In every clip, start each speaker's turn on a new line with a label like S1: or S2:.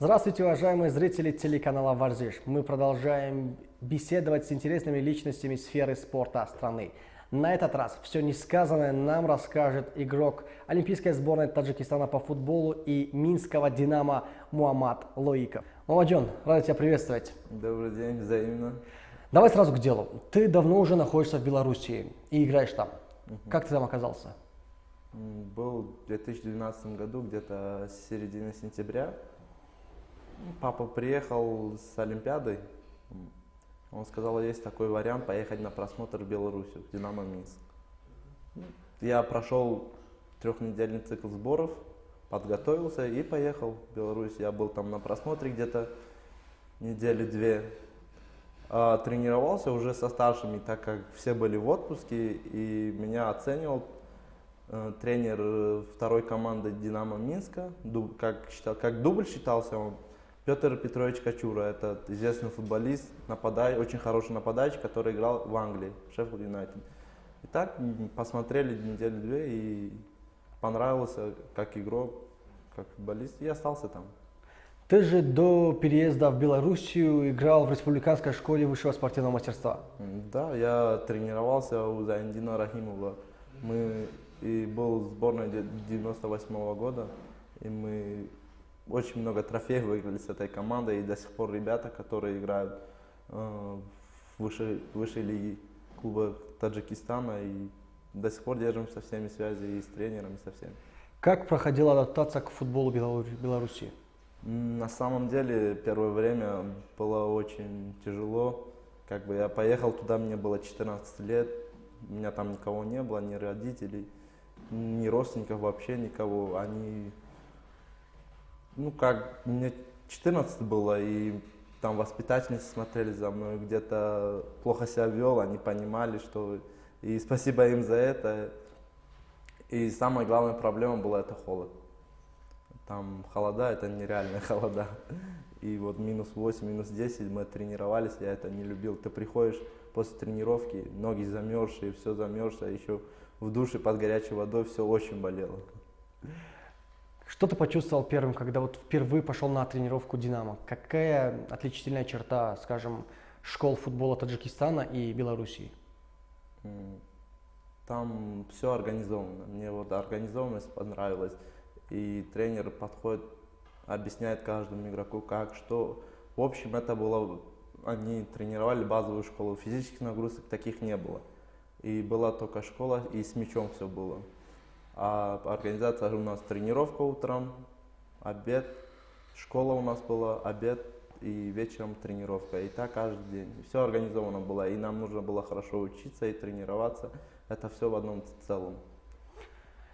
S1: Здравствуйте, уважаемые зрители телеканала «Варзиш». Мы продолжаем беседовать с интересными личностями сферы спорта страны. На этот раз все несказанное нам расскажет игрок олимпийской сборной Таджикистана по футболу и минского «Динамо» Муаммад Лоиков. Мамадjon, рад тебя приветствовать.
S2: Добрый день, взаимно.
S1: Давай сразу к делу. Ты давно уже находишься в Белоруссии и играешь там. Как ты там оказался?
S2: Был в 2012 году, где-то с середины сентября. Папа приехал с Олимпиадой. Он сказал, есть такой вариант поехать на просмотр в Белоруссию, в «Динамо Минск». Я прошел трехнедельный цикл сборов, подготовился и поехал в Беларусь. Я был там на просмотре где-то недели-две. Тренировался уже со старшими, так как все были в отпуске, и меня оценивал тренер второй команды «Динамо Минска», как дубль считался он, Петр Петрович Качура. Это известный футболист, очень хороший нападающий, который играл в Англии, в Шеффилд Юнайтед. И так посмотрели недели-две, и понравился как игрок, как футболист, и остался там.
S1: Ты же до переезда в Белоруссию играл в республиканской школе высшего спортивного мастерства.
S2: Да, я тренировался у Зайндина Рахимова. И был в сборной 98 года, и мы очень много трофеев выиграли с этой командой, и до сих пор ребята, которые играют в высшей лиге клуба Таджикистана, и до сих пор держим со всеми связи, и с тренерами, со всеми.
S1: Как проходила адаптация к футболу Беларуси?
S2: На самом деле, первое время было очень тяжело. Я поехал туда, мне было 14 лет, у меня там никого не было, ни родителей, ни родственников, вообще никого. Мне 14 было, и там воспитательницы смотрели за мной, где-то плохо себя вел, они понимали, что... И спасибо им за это. И самая главная проблема была это холод. Там холода, это нереальные холода. И вот -8, -10 мы тренировались, я это не любил. Ты приходишь после тренировки, ноги замерзшие, все замерзшее, еще в душе под горячей водой все очень болело.
S1: Что ты почувствовал первым, когда вот впервые пошел на тренировку «Динамо»? Какая отличительная черта, скажем, школ футбола Таджикистана и Белоруссии?
S2: Там все организовано. Мне вот организованность понравилась. И тренер подходит, объясняет каждому игроку, как, что. В общем, это было, они тренировали базовую школу, физических нагрузок таких не было. И была только школа, и с мячом все было. А организация у нас тренировка утром, обед, школа у нас была, обед и вечером тренировка. И так каждый день. Все организовано было, и нам нужно было хорошо учиться и тренироваться. Это все в одном целом.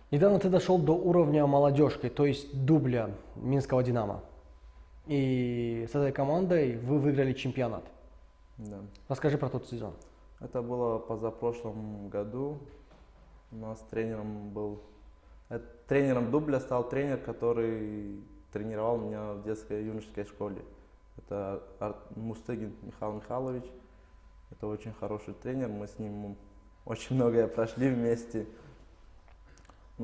S1: Недавно ты дошел до уровня молодежки, то есть дубля минского «Динамо». И с этой командой вы выиграли чемпионат.
S2: Да.
S1: Расскажи про тот сезон.
S2: Это было позапрошлом году. У нас тренером дубля стал тренер, который тренировал меня в детской и юношеской школе. Это Мустыгин Михаил Михайлович. Это очень хороший тренер, мы с ним очень многое прошли вместе.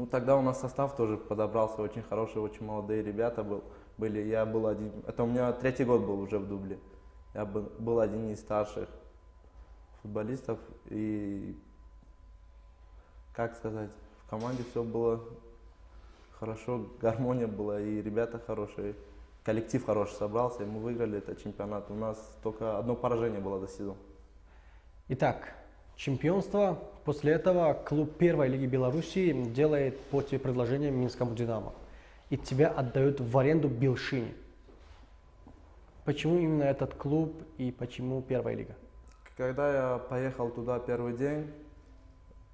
S2: Тогда у нас состав тоже подобрался очень хороший, очень молодые ребята были. Я был один, это у меня 3-й год был уже в дубле. Я был один из старших футболистов, и, как сказать, в команде все было хорошо, гармония была, и ребята хорошие, коллектив хороший собрался, и мы выиграли этот чемпионат. У нас только одно поражение было за сезон.
S1: Итак, чемпионство. После этого клуб первой лиги Беларуси делает по тебе предложение минскому «Динамо». И тебя отдают в аренду Белшине. Почему именно этот клуб и почему первая лига?
S2: Когда я поехал туда первый день,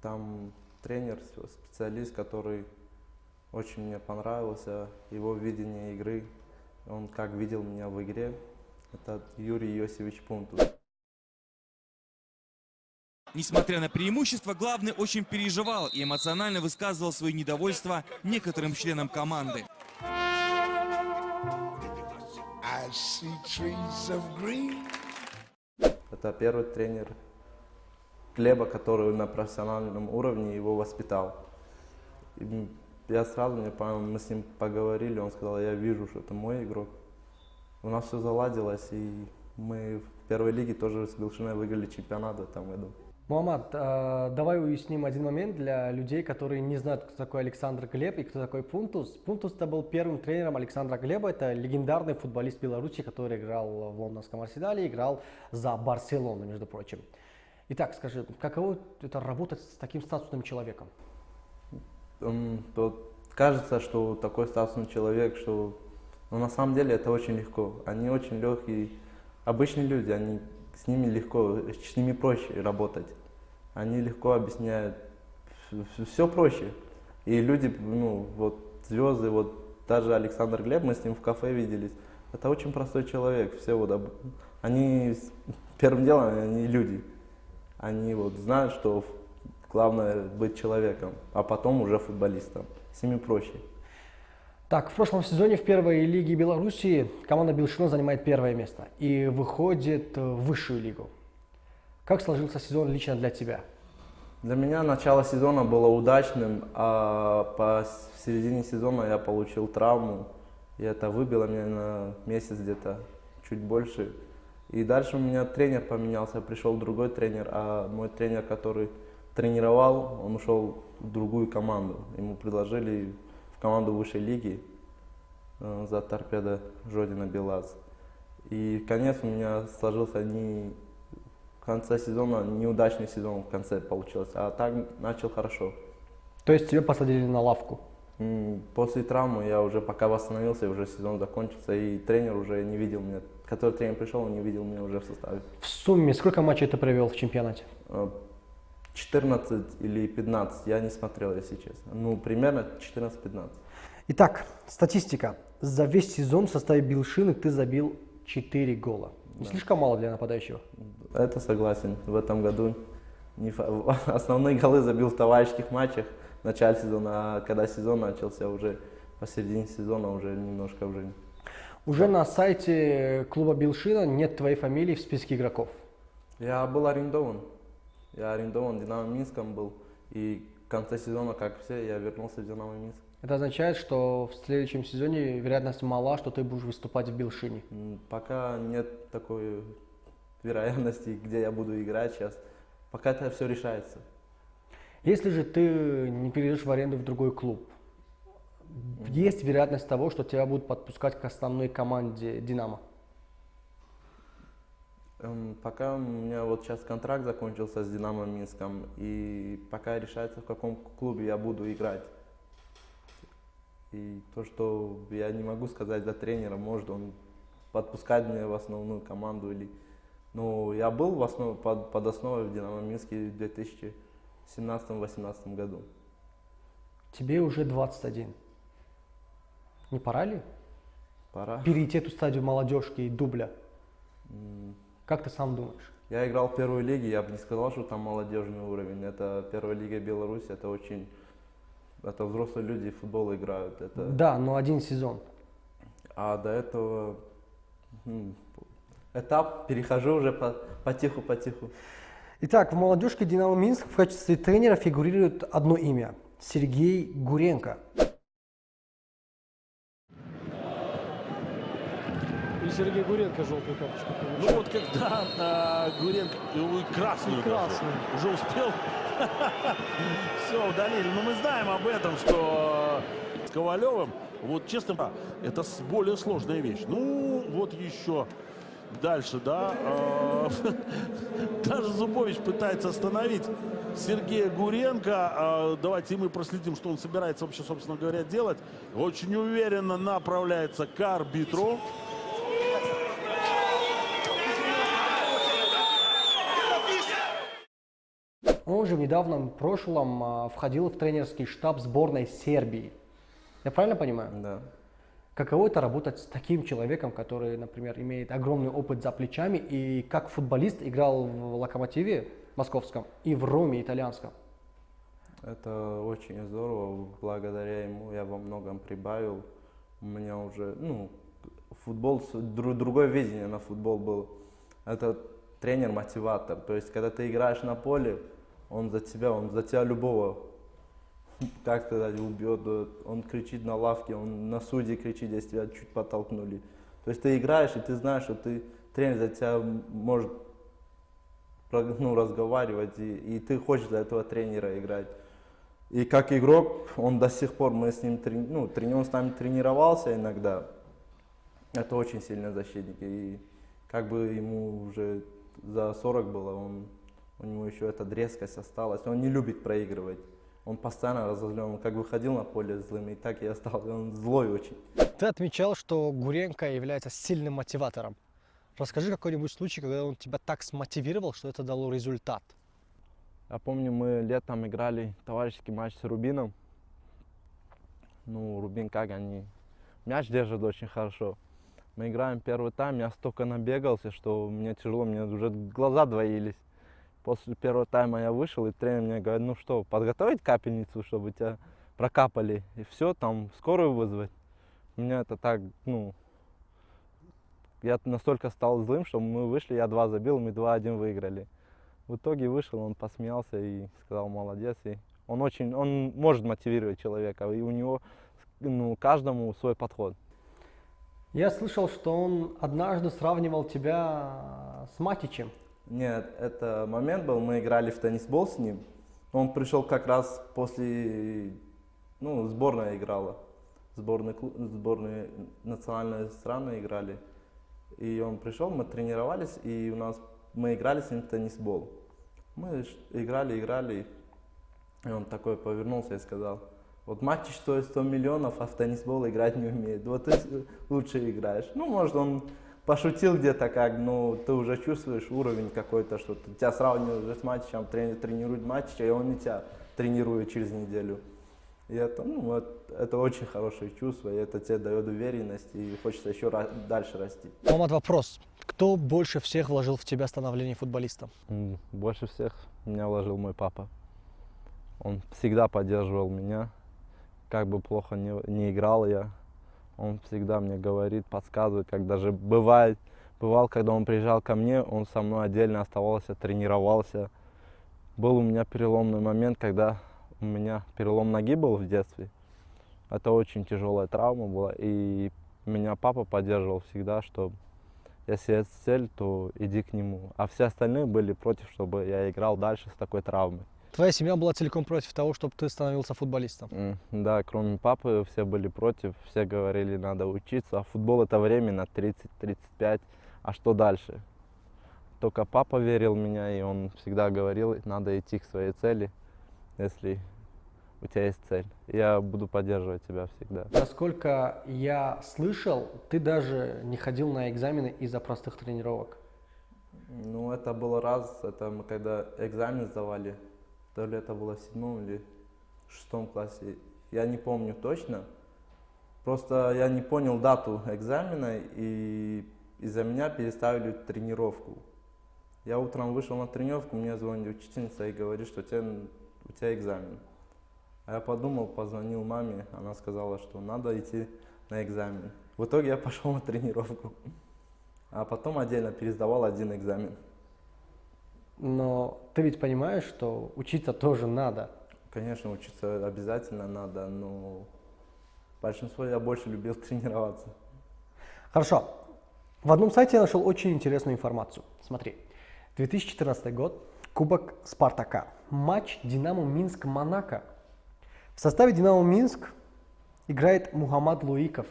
S2: там тренер, специалист, который очень мне понравился, его видение игры, он как видел меня в игре, это Юрий Иосифович Пунтус.
S3: Несмотря на преимущество, главный очень переживал и эмоционально высказывал свое недовольство некоторым членам команды.
S2: Это первый тренер Глеба, который на профессиональном уровне его воспитал. И я сразу не понял, мы с ним поговорили, он сказал, я вижу, что это мой игрок. у нас все заладилось, и мы в первой лиге тоже с Белшиной выиграли чемпионат в этом году.
S1: Мухаммад, давай уясним один момент для людей, которые не знают, кто такой Александр Глеб и кто такой Пунтус. Пунтус это был первым тренером Александра Глеба, это легендарный футболист Беларуси, который играл в лондонском Арсенале, играл за Барселону, между прочим. Итак, скажи, каково это работать с таким статусным человеком?
S2: То кажется, что такой статусный человек, что но на самом деле это очень легко. Они очень легкие, обычные люди, с ними легко, с ними проще работать. Они легко объясняют, все проще. И люди, ну, вот звезды, вот даже Александр Глеб, мы с ним в кафе виделись. Это очень простой человек. Все вот, они первым делом, они люди. Они вот знают, что главное быть человеком, а потом уже футболистом. С ними проще.
S1: Так, в прошлом сезоне в первой лиге Беларуси команда Белшина занимает первое место и выходит в высшую лигу. Как сложился сезон лично для тебя?
S2: Для меня начало сезона было удачным, а по середине сезона я получил травму, и это выбило меня на месяц где-то, чуть больше. И дальше у меня тренер поменялся, пришел другой тренер, а мой тренер, который тренировал, он ушел в другую команду. Ему предложили в команду высшей лиги за Торпедо Жодина Белаз. И конец у меня сложился не в конце сезона, неудачный сезон в конце получился, а так начал хорошо.
S1: То есть тебя посадили на лавку?
S2: После травмы я уже пока восстановился, уже сезон закончился, и тренер уже не видел меня, который тренер пришел, он не видел меня уже в составе.
S1: В сумме сколько матчей ты провел в чемпионате?
S2: 14 или 15, я не смотрел, если честно. Ну, примерно 14-15.
S1: Итак, статистика. За весь сезон в составе Белшины ты забил 4 гола. Не слишком мало для нападающего?
S2: Это согласен. В этом году основные голы забил в товарищеских матчах в начале сезона, а когда сезон начался, уже посередине сезона уже немножко уже.
S1: Уже на сайте клуба Белшина нет твоей фамилии в списке игроков.
S2: Я был арендован. Я арендован в Динамо Минском был. И в конце сезона, как все, я вернулся в Динамо Минск.
S1: Это означает, что в следующем сезоне вероятность мала, что ты будешь выступать в Белшине.
S2: Пока нет такой вероятности, где я буду играть сейчас. Пока это все решается.
S1: Если же ты не перейдешь в аренду в другой клуб, есть вероятность того, что тебя будут подпускать к основной команде Динамо?
S2: Пока у меня вот сейчас контракт закончился с Динамо Минском, и пока решается, в каком клубе я буду играть. И то, что я не могу сказать за тренера, может он подпускать меня в основную команду или... Ну, я был под основой в Динамо Минске в 2017-2018 году.
S1: Тебе уже 21. Не пора ли
S2: Пора.
S1: перейти эту стадию молодежки и дубля? Как ты сам думаешь?
S2: Я играл в первой лиге, я бы не сказал, что там молодежный уровень. Это первая лига Беларуси, это очень... Это взрослые люди в футбол играют. Это...
S1: Да, но один сезон.
S2: А до этого этап перехожу уже потиху-потиху.
S1: Итак, в молодежке Динамо Минск в качестве тренера фигурирует одно имя – Сергей Гуренко.
S4: И Сергей Гуренко желтую карточку получил.
S5: Ну вот когда Гуренко красную уже успел, все удалили. Но мы знаем об этом, что с Ковалевым, вот честно, это более сложная вещь. Ну вот еще дальше, да, даже Зубович пытается остановить Сергея Гуренко. Давайте мы проследим, что он собирается вообще, собственно говоря, делать. Очень уверенно направляется к арбитру.
S1: Он же в недавнем прошлом входил в тренерский штаб сборной Сербии. Я правильно понимаю?
S2: Да.
S1: Каково это работать с таким человеком, который, например, имеет огромный опыт за плечами и как футболист играл в «Локомотиве» московском и в «Роме» итальянском?
S2: Это очень здорово. Благодаря ему я во многом прибавил. У меня уже, футбол, другое видение на футбол был. Это тренер-мотиватор. То есть, когда ты играешь на поле, он за тебя любого, как сказать, убьет. Он кричит на лавке, он на судьи кричит, если тебя чуть подтолкнули. То есть ты играешь, и ты знаешь, что тренер за тебя может разговаривать, и ты хочешь за этого тренера играть. И как игрок, он до сих пор, мы с ним, он с нами тренировался иногда. Это очень сильный защитник. И как бы ему уже за 40 было, у него еще эта резкость осталась. Он не любит проигрывать. Он постоянно разозлен. Он как выходил на поле злым, и так и остался. Он злой очень.
S1: Ты отмечал, что Гуренко является сильным мотиватором. Расскажи какой-нибудь случай, когда он тебя так смотивировал, что это дало результат.
S2: Я помню, мы летом играли товарищеский матч с Рубином. Рубин они мяч держат очень хорошо. Мы играем первый тайм, я столько набегался, что мне тяжело, мне уже глаза двоились. После первого тайма я вышел, и тренер мне говорит, ну что, подготовить капельницу, чтобы тебя прокапали, и все, там скорую вызвать. Меня это так, я настолько стал злым, что мы вышли, я 2 забил, мы 2-1 выиграли. В итоге вышел, он посмеялся и сказал, молодец. И он может мотивировать человека, и у него каждому свой подход.
S1: Я слышал, что он однажды сравнивал тебя с Матичем.
S2: Нет, это момент был, мы играли в теннисбол с ним. Он пришел как раз после, сборная играла. Сборные национальные страны играли. И он пришел, мы тренировались, и мы играли с ним в теннисбол. Мы играли, и он такой повернулся и сказал, вот Матич стоит 100 миллионов, а в теннисбол играть не умеет. Вот ты лучше играешь. Может, он пошутил где-то но ты уже чувствуешь уровень какой-то, что тебя сравнивают с Матичем, тренер тренирует Матича, и он и тебя тренирует через неделю. И это очень хорошее чувство, и это тебе дает уверенность, и хочется еще дальше расти.
S1: Мамат, вопрос. Кто больше всех вложил в тебя становление футболистом?
S2: Больше всех меня вложил мой папа. Он всегда поддерживал меня, как бы плохо не играл я. Он всегда мне говорит, подсказывает, как даже бывал, когда он приезжал ко мне, он со мной отдельно оставался, тренировался. Был у меня переломный момент, когда у меня перелом ноги был в детстве. Это очень тяжелая травма была, и меня папа поддерживал всегда, что если есть цель, то иди к нему. А все остальные были против, чтобы я играл дальше с такой травмой.
S1: Твоя семья была целиком против того, чтобы ты становился футболистом?
S2: Да, кроме папы, все были против, все говорили, надо учиться. А футбол это временно, 30-35, а что дальше? Только папа верил в меня, и он всегда говорил, надо идти к своей цели, если у тебя есть цель. Я буду поддерживать тебя всегда.
S1: Насколько я слышал, ты даже не ходил на экзамены из-за простых тренировок.
S2: Это было раз, это мы когда экзамен сдавали, то ли это было в 7 или 6 классе, я не помню точно. Просто я не понял дату экзамена, и из-за меня переставили тренировку. Я утром вышел на тренировку, мне звонит учительница и говорит, что у тебя экзамен. А я подумал, позвонил маме, она сказала, что надо идти на экзамен. В итоге я пошел на тренировку, а потом отдельно пересдавал 1 экзамен.
S1: Но ты ведь понимаешь, что учиться тоже надо?
S2: Конечно, учиться обязательно надо, но большинство я больше любил тренироваться.
S1: Хорошо. В одном сайте я нашел очень интересную информацию. Смотри. 2014 год. Кубок Спартака. Матч Динамо Минск-Монако. В составе Динамо Минск играет Мухаммад Луиков.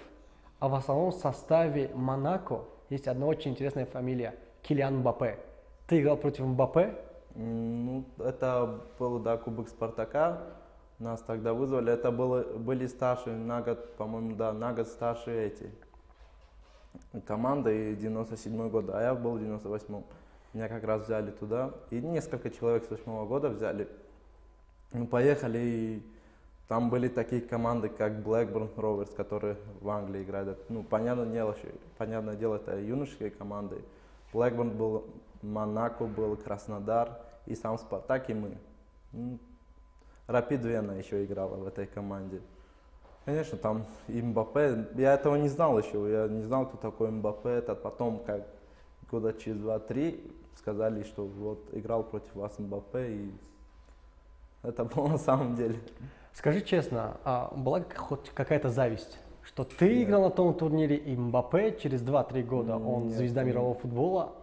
S1: А в основном составе Монако есть одна очень интересная фамилия – Килиан Мбаппе. Ты играл против Мбаппе?
S2: Это был, Кубок Спартака. Нас тогда вызвали. Это были старшие на год, по-моему, на год старше команды, 97 год, а я был в 98-м. Меня как раз взяли туда. И несколько человек с 8-го года взяли. Мы поехали, и там были такие команды, как Blackburn Rovers, которые в Англии играют. Понятное дело, это юношеские команды. Blackburn был, Монако был, Краснодар и сам Спартак, и мы. Рапид Вена еще играла в этой команде. Конечно, там и Мбаппе. Я этого не знал еще. Я не знал, кто такой Мбаппе. Это потом, как года через 2-3, сказали, что вот играл против вас Мбаппе. И это было на самом деле.
S1: Скажи честно, а была хоть какая-то зависть, что ты играл на том турнире, и Мбаппе через 2-3 года, он
S2: Нет,
S1: звезда мирового футбола.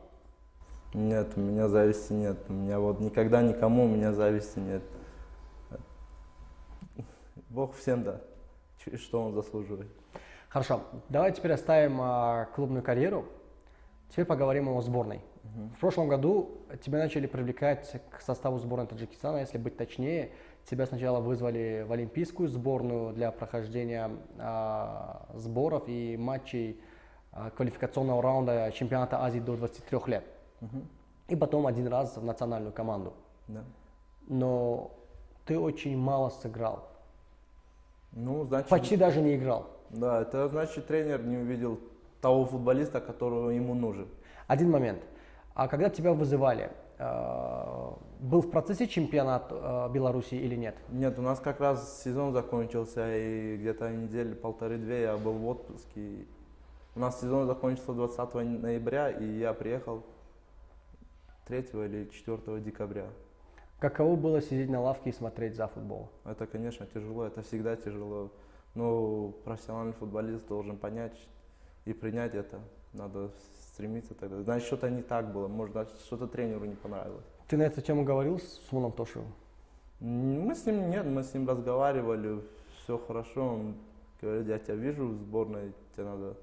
S2: Нет, у меня зависти нет. У меня вот никогда никому у меня зависти нет. Бог всем да, что он заслуживает.
S1: Хорошо, давай теперь оставим клубную карьеру. Теперь поговорим о сборной. В прошлом году тебя начали привлекать к составу сборной Таджикистана, если быть точнее. Тебя сначала вызвали в олимпийскую сборную для прохождения сборов и матчей квалификационного раунда чемпионата Азии до 23 лет. И потом один раз в национальную команду.
S2: Да.
S1: Но ты очень мало сыграл.
S2: Ну, значит,
S1: Почти даже не играл.
S2: да, это значит тренер не увидел того футболиста, которого ему нужен.
S1: Один момент. А когда тебя вызывали, был в процессе чемпионат Беларуси или нет?
S2: Нет, у нас как раз сезон закончился, и где-то недели полторы-две я был в отпуске. У нас сезон закончился 20 ноября, и я приехал 3 или 4 декабря.
S1: Каково было сидеть на лавке и смотреть за футболом?
S2: Это, конечно, тяжело, это всегда тяжело. Но профессиональный футболист должен понять и принять это. Надо стремиться тогда. Значит, что-то не так было, может, значит, что-то тренеру не понравилось.
S1: Ты на эту тему говорил с Муном Тошевым?
S2: Мы с ним, нет, мы с ним разговаривали, все хорошо. Он говорит, я тебя вижу в сборной, тебе надо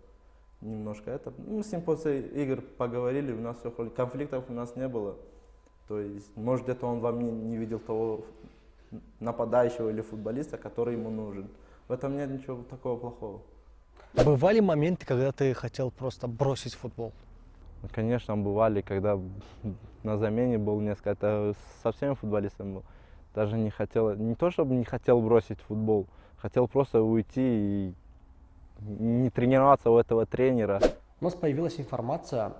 S2: немножко это. Мы с ним после игр поговорили, у нас все хорошо, конфликтов у нас не было. То есть, может, где-то он во мне не видел того нападающего или футболиста, который ему нужен. В этом нет ничего такого плохого.
S1: Бывали моменты, когда ты хотел просто бросить футбол?
S2: Конечно, бывали, когда на замене был несколько, это со всеми футболистами был. Даже не хотел, не то чтобы не хотел бросить футбол, хотел просто уйти и не тренироваться у этого тренера.
S1: У нас появилась информация,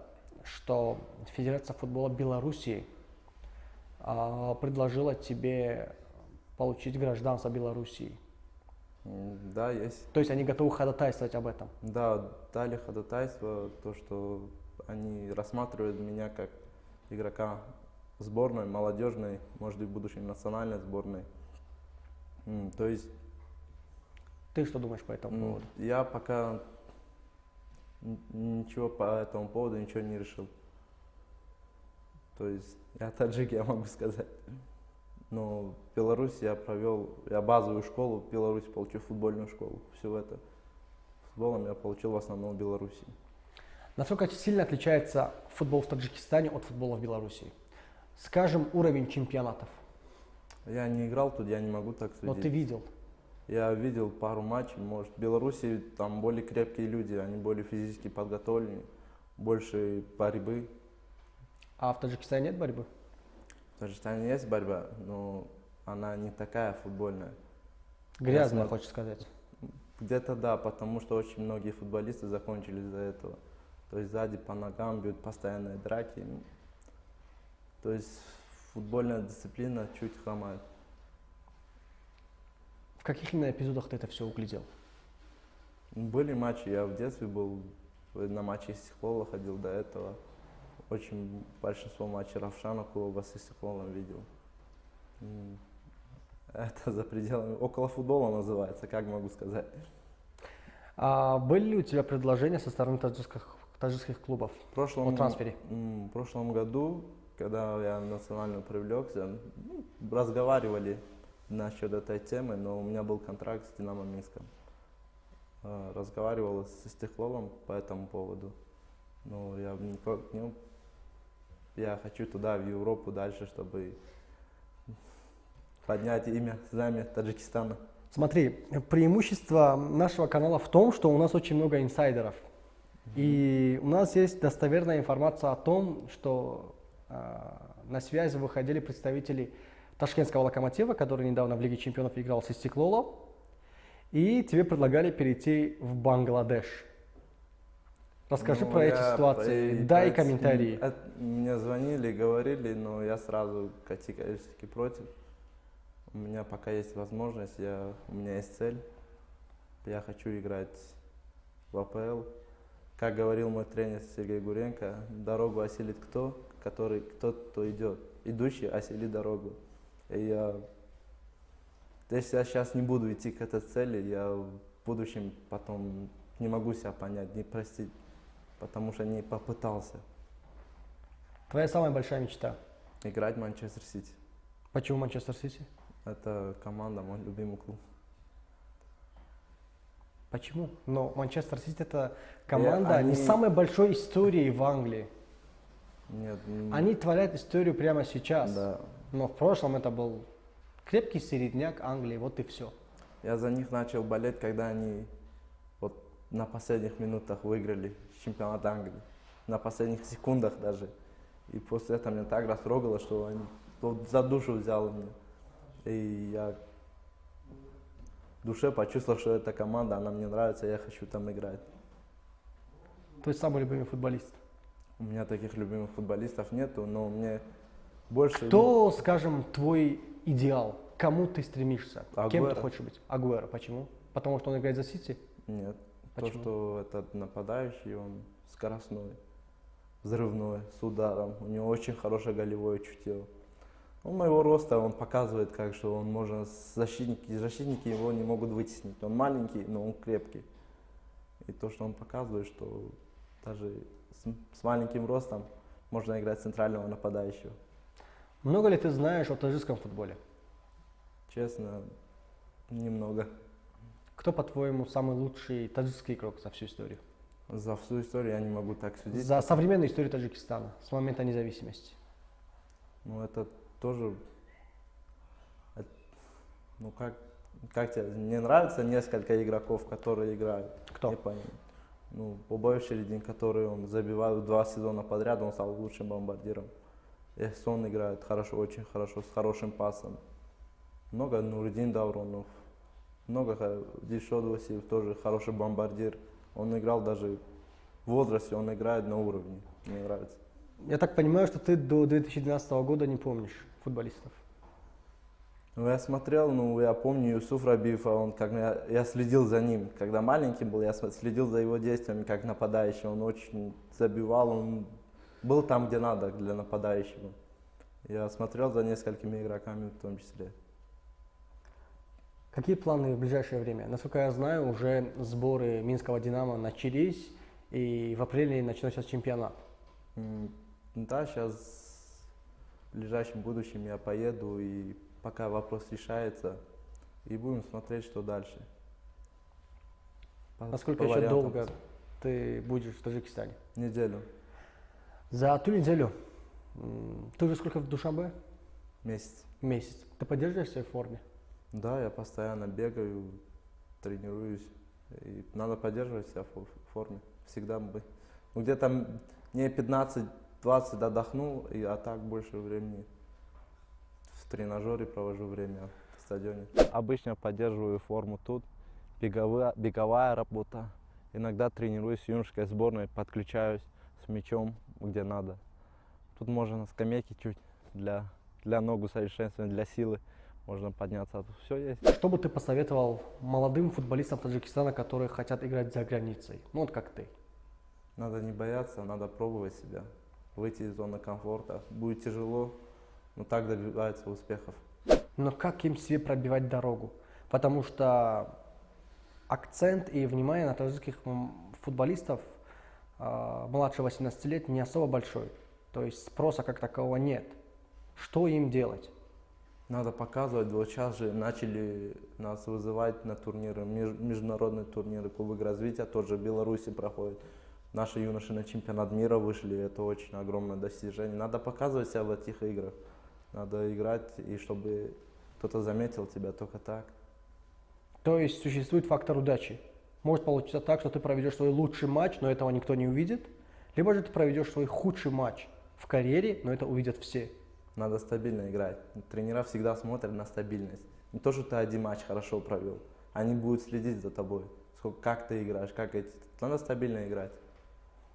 S1: что Федерация футбола Белоруссии предложила тебе получить гражданство Белоруссии.
S2: Да, есть.
S1: То есть они готовы ходатайствовать об этом.
S2: Да, дали ходатайство, то, что они рассматривают меня как игрока сборной, молодежной, может быть, в будущем национальной сборной. То есть
S1: Ты что думаешь по этому поводу?
S2: я пока ничего по этому поводу ничего не решил. То есть я таджик, я могу сказать. Но в Беларуси я базовую школу, в Беларуси получил футбольную школу. Все это. Футболом я получил в основном в Беларуси.
S1: Насколько сильно отличается футбол в Таджикистане от футбола в Беларуси? Скажем, уровень чемпионатов.
S2: Я не играл тут, я не могу так судить.
S1: Но ты видел.
S2: Я видел пару матчей, может, в Беларуси там более крепкие люди, они более физически подготовлены, больше борьбы.
S1: А в Таджикистане нет борьбы?
S2: В Таджикистане есть борьба, но она не такая футбольная.
S1: Грязная,
S2: Я
S1: хочешь сказать.
S2: Где-то да, потому что очень многие футболисты закончили из-за этого. То есть сзади по ногам бьют постоянные драки. То есть футбольная дисциплина чуть хромает.
S1: В каких именно эпизодах ты это все углядел?
S2: Были матчи, я в детстве был на матче Истихлола, ходил до этого. Очень большинство матчей Равшана клуба с Истихлолом видел. Это за пределами, около футбола называется, как могу сказать.
S1: А были ли у тебя предложения со стороны таджикских клубов о трансфере?
S2: В прошлом году, когда я национально привлекся, разговаривали насчет этой темы, но у меня был контракт с Динамо Минском. Разговаривал с Истихлолом по этому поводу. Но я никак не... Я хочу туда, в Европу, дальше, чтобы поднять знамя Таджикистана.
S1: Смотри, преимущество нашего канала в том, что у нас очень много инсайдеров. И у нас есть достоверная информация о том, что на связь выходили представители ташкентского Локомотива, который недавно в Лиге чемпионов играл с Истиклолом, и тебе предлагали перейти в Бангладеш. Расскажи про эти ситуации, дай комментарии.
S2: Мне звонили, говорили, но я сразу категорически против. У меня пока есть возможность, у меня есть цель. Я хочу играть в АПЛ. Как говорил мой тренер Сергей Гуренко, дорогу осилит кто идет. Идущий осилит дорогу. И если я сейчас не буду идти к этой цели, я в будущем потом не могу себя понять, не простить, потому что не попытался
S1: Твоя самая большая мечта?
S2: играть в Манчестер Сити.
S1: Почему Манчестер Сити?
S2: Это команда, мой любимый клуб.
S1: Почему? Но Манчестер Сити это команда не
S2: они-
S1: с самой большой историей в Англии.
S2: Нет,
S1: Они творят историю прямо сейчас.
S2: да.
S1: Но в прошлом это был крепкий середняк Англии, вот и все.
S2: Я за них начал болеть, когда они вот на последних минутах выиграли чемпионат Англии. На последних секундах даже. И после этого меня так растрогало, что они вот за душу взял меня. И я в душе почувствовал, что эта команда, она мне нравится, я хочу там играть.
S1: Твой самый любимый футболист?
S2: У меня таких любимых футболистов нету, но мне больше...
S1: Кто, скажем, твой идеал? Кому ты стремишься? Кем ты
S2: Агуэро.
S1: хочешь быть? Агуэро. Почему? Потому что он играет за Сити?
S2: Нет.
S1: Почему?
S2: То, что этот нападающий, он скоростной, взрывной, с ударом. У него очень хорошее голевое чутье. Он моего роста, он показывает, как что он может... Защитники его не могут вытеснить. Он маленький, но он крепкий. И то, что он показывает, что даже с маленьким ростом можно играть центрального нападающего.
S1: Много ли ты знаешь о таджикском футболе?
S2: Честно, немного.
S1: Кто, по-твоему, самый лучший таджикский игрок за всю историю?
S2: За всю историю я не могу так судить.
S1: За современную историю Таджикистана, с момента независимости.
S2: Ну, это тоже... Ну, как тебе? Мне нравится несколько игроков, которые играют.
S1: Кто?
S2: Не понял. Ну, Бобаев-Шеридин, который он забивает 2 сезона подряд, он стал лучшим бомбардиром. Эхсон играет хорошо, очень хорошо, с хорошим пасом. Много Нуридин Давронов. Много Дильшод Васильев, тоже хороший бомбардир. Он играл даже в возрасте, он играет на уровне. Мне нравится.
S1: Я так понимаю, что ты до 2012 года не помнишь футболистов.
S2: Ну, я смотрел, я помню Юсуф Рабиев, я следил за ним. Когда маленький был, я следил за его действиями как нападающий. Он очень забивал, он был там, где надо для нападающего. Я смотрел за несколькими игроками в том числе.
S1: Какие планы в ближайшее время? Насколько я знаю, уже сборы Минского «Динамо» начались, и в апреле начнется чемпионат.
S2: Да, сейчас в ближайшем будущем я поеду, и пока вопрос решается, и будем смотреть, что дальше.
S1: Насколько
S2: по
S1: еще
S2: вариантам.
S1: долго ты будешь в Таджикистане?
S2: Неделю,
S1: За ту неделю ты уже сколько в Душанбе?
S2: месяц.
S1: Месяц. Ты поддерживаешься в форме?
S2: Да, я постоянно бегаю, тренируюсь. И надо поддерживать себя в форме. Всегда быть. Ну, где-то не 15-20 отдохну, а так больше времени в тренажере провожу время в стадионе. Обычно поддерживаю форму тут. Беговая работа. Иногда тренируюсь в юношеской сборной, подключаюсь с мячом, где надо. Тут можно на скамейке чуть для ног усовершенствования, для силы. Можно подняться, все есть.
S1: Что бы ты посоветовал молодым футболистам Таджикистана, которые хотят играть за границей? Ну вот как ты.
S2: Надо не бояться, надо пробовать себя, выйти из зоны комфорта. Будет тяжело, но так добиваются успехов.
S1: Но как им себе пробивать дорогу? Потому что акцент и внимание на таджикских футболистов младше 18 лет не особо большой. То есть спроса как такового нет. Что им делать?
S2: Надо показывать. Вот сейчас же начали нас вызывать на турниры, международные турниры, Кубок развития, тоже в Беларуси проходит. Наши юноши на чемпионат мира вышли, это очень огромное достижение. Надо показывать себя в этих играх. Надо играть, и чтобы кто-то заметил тебя, только так.
S1: То есть существует фактор удачи. Может получиться так, что ты проведешь свой лучший матч, но этого никто не увидит. Либо же ты проведешь свой худший матч в карьере, но это увидят все.
S2: Надо стабильно играть. Тренера всегда смотрят на стабильность. Не то, что ты один матч хорошо провел. Они будут следить за тобой. Как ты играешь, Надо стабильно играть.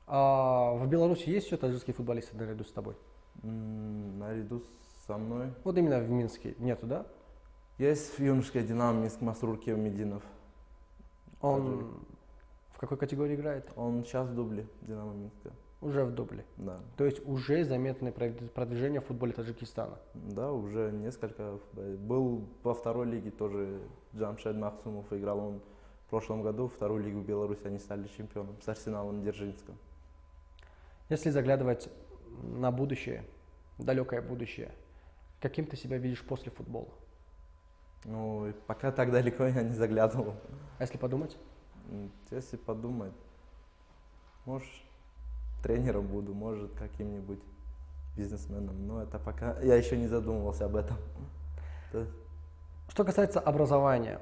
S1: А в Беларуси есть еще таджикские футболисты наряду с тобой?
S2: Наряду со мной.
S1: Вот именно в Минске нету, да?
S2: Есть в юношеской «Динамо» Минск Масрур Кевмединов.
S1: Он в какой категории играет?
S2: Он сейчас в дубле «Динамо» Минска.
S1: Уже в дубле.
S2: Да.
S1: То есть уже заметное продвижение в футболе Таджикистана.
S2: Да, уже несколько. Был во второй лиге тоже Джамшед Махсумов играл. Он В прошлом году вторую лигу Беларуси они стали чемпионом с Арсеналом Дзержинском.
S1: Если заглядывать на будущее, далекое будущее, каким ты себя видишь после футбола?
S2: Ну, и пока так далеко я не заглядывал.
S1: А если подумать?
S2: Если подумать, может, тренером буду, может, каким-нибудь бизнесменом. Но это пока я еще не задумывался об этом.
S1: Что касается образования,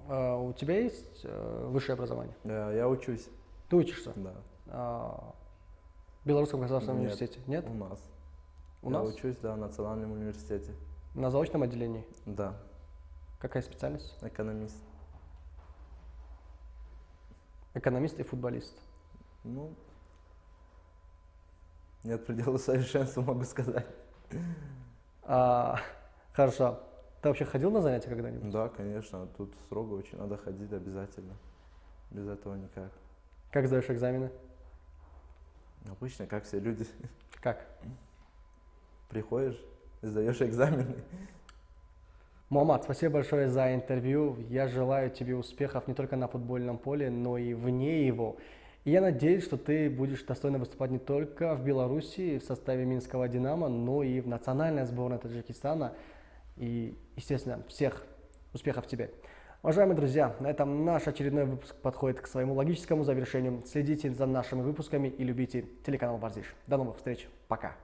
S1: у тебя есть высшее образование?
S2: Я учусь,
S1: Ты учишься?
S2: да.
S1: В Белорусском государственном
S2: Нет,
S1: университете? Нет?
S2: У нас.
S1: У
S2: Я
S1: нас?
S2: учусь, да, в Национальном университете.
S1: На заочном отделении?
S2: Да,
S1: Какая специальность?
S2: экономист.
S1: Экономист и футболист.
S2: Ну, нет предела совершенства, могу сказать.
S1: Хорошо. Ты вообще ходил на занятия когда-нибудь?
S2: Да, конечно, тут строго очень, надо ходить обязательно. Без этого никак.
S1: Как сдаешь экзамены?
S2: Обычно, как все люди,
S1: Как?
S2: приходишь, сдаешь экзамены.
S1: Мухаммад, спасибо большое за интервью. Я желаю тебе успехов не только на футбольном поле, но и вне его. И я надеюсь, что ты будешь достойно выступать не только в Беларуси в составе Минского «Динамо», но и в национальной сборной Таджикистана. И, естественно, всех успехов тебе. Уважаемые друзья, на этом наш очередной выпуск подходит к своему логическому завершению. Следите за нашими выпусками и любите телеканал Варзиш. До новых встреч. Пока.